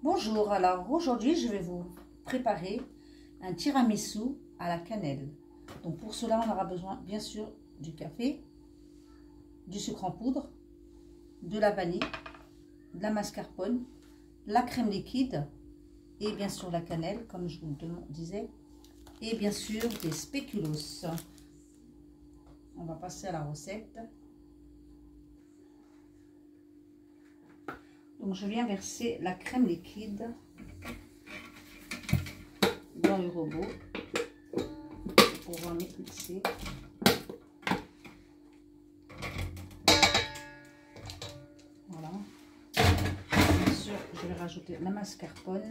Bonjour, alors aujourd'hui je vais vous préparer un tiramisu à la cannelle. Donc pour cela on aura besoin bien sûr du café, du sucre en poudre, de la vanille, de la mascarpone, la crème liquide et bien sûr la cannelle comme je vous le disais et bien sûr des spéculoos. On va passer à la recette. Donc je viens verser la crème liquide dans le robot pour pouvoir mixer. Voilà. Bien sûr, je vais rajouter la mascarpone.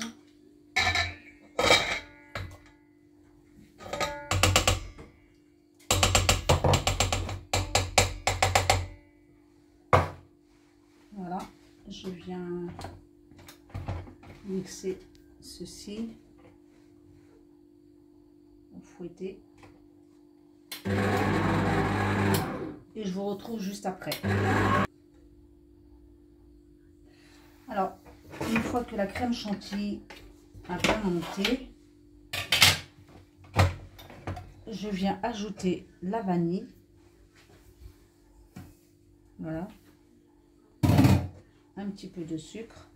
Voilà, je viens mixer ceci, fouetter et je vous retrouve juste après. Alors, une fois que la crème chantilly a bien monté, je viens ajouter la vanille. Voilà, un petit peu de sucre.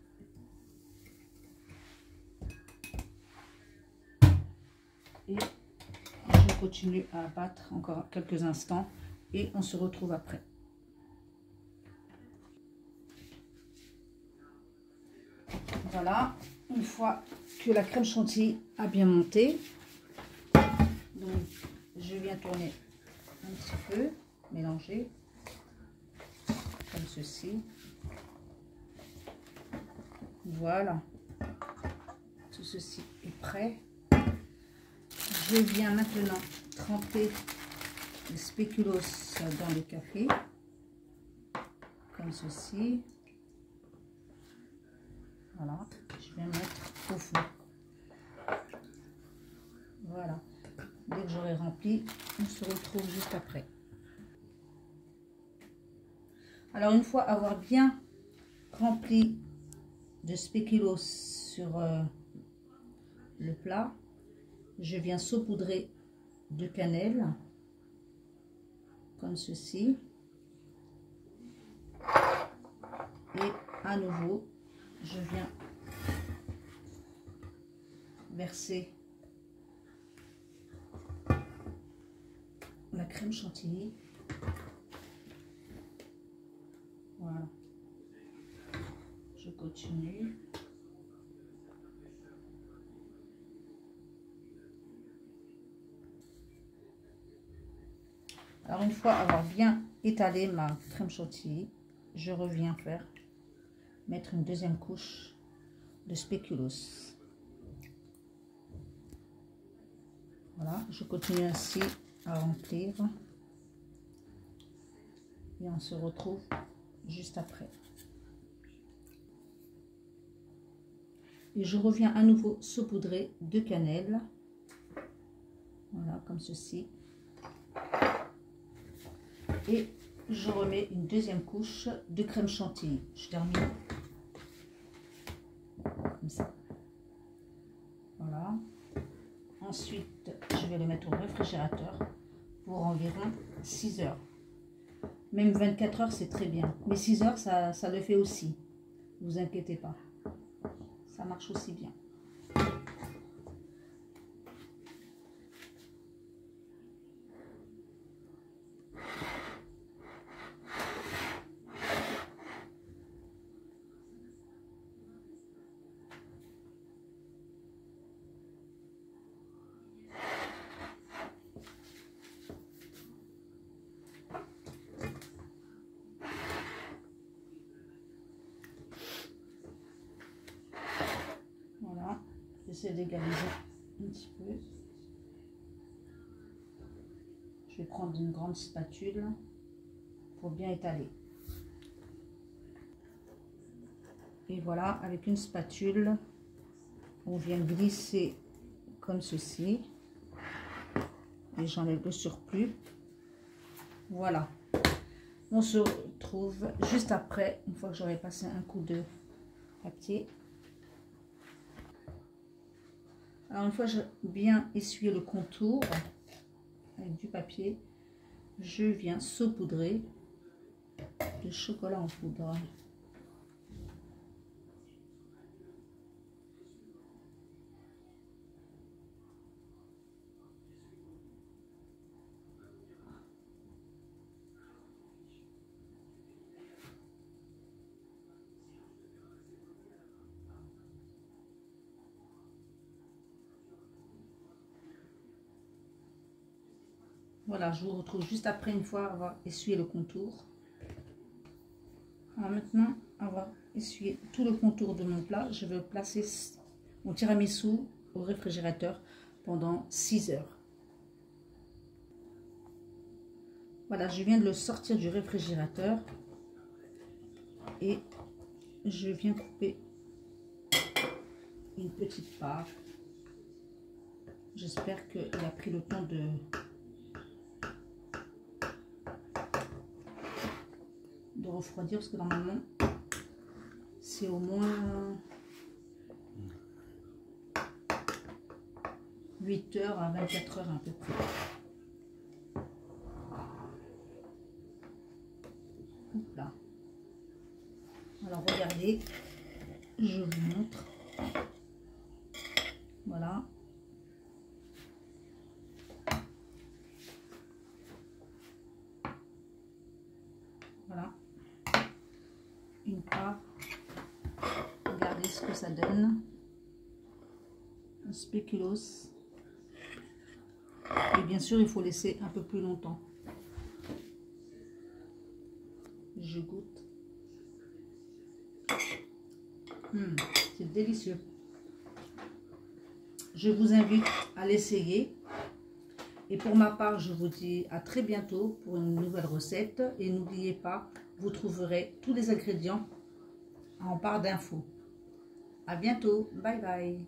Et je continue à battre encore quelques instants et on se retrouve après. Voilà, une fois que la crème chantilly a bien monté, donc je viens tourner un petit peu, mélanger comme ceci. Voilà, tout ceci est prêt. Je viens maintenant tremper les spéculoos dans le café, comme ceci. Voilà, je vais mettre au fond. Voilà, dès que j'aurai rempli, on se retrouve juste après. Alors une fois avoir bien rempli de spéculoos sur le plat, je viens saupoudrer de cannelle comme ceci et à nouveau je viens verser la crème chantilly. Voilà, je continue. Alors une fois avoir bien étalé ma crème chantilly, je reviens mettre une deuxième couche de spéculoos. Voilà, je continue ainsi à remplir et on se retrouve juste après. Et je reviens à nouveau saupoudrer de cannelle. Voilà, comme ceci. Et je remets une deuxième couche de crème chantilly. Je termine comme ça. Voilà. Ensuite, je vais le mettre au réfrigérateur pour environ 6 heures. Même 24 heures, c'est très bien. Mais 6 heures, ça le fait aussi. Ne vous inquiétez pas. Ça marche aussi bien. J'essaie d'égaliser un petit peu. Je vais prendre une grande spatule pour bien étaler. Et voilà, avec une spatule, on vient glisser comme ceci. Et j'enlève le surplus. Voilà. On se retrouve juste après, une fois que j'aurai passé un coup de papier. Alors une fois j'ai bien essuyé le contour avec du papier, je viens saupoudrer de chocolat en poudre. Voilà, je vous retrouve juste après une fois avoir essuyé le contour. Alors maintenant, avoir essuyé tout le contour de mon plat, je vais placer mon tiramisu au réfrigérateur pendant 6 heures. Voilà, je viens de le sortir du réfrigérateur et je viens couper une petite part. J'espère qu'il a pris le temps de refroidir, parce que normalement c'est au moins 8 heures à 24 heures à peu près. Là. Alors regardez, je vous montre. Voilà. Voilà. Une part. Regardez ce que ça donne. Un spéculoos. Et bien sûr, il faut laisser un peu plus longtemps. Je goûte. C'est délicieux. Je vous invite à l'essayer. Et pour ma part, je vous dis à très bientôt pour une nouvelle recette. Et n'oubliez pas, vous trouverez tous les ingrédients en barre d'infos. À bientôt. Bye bye.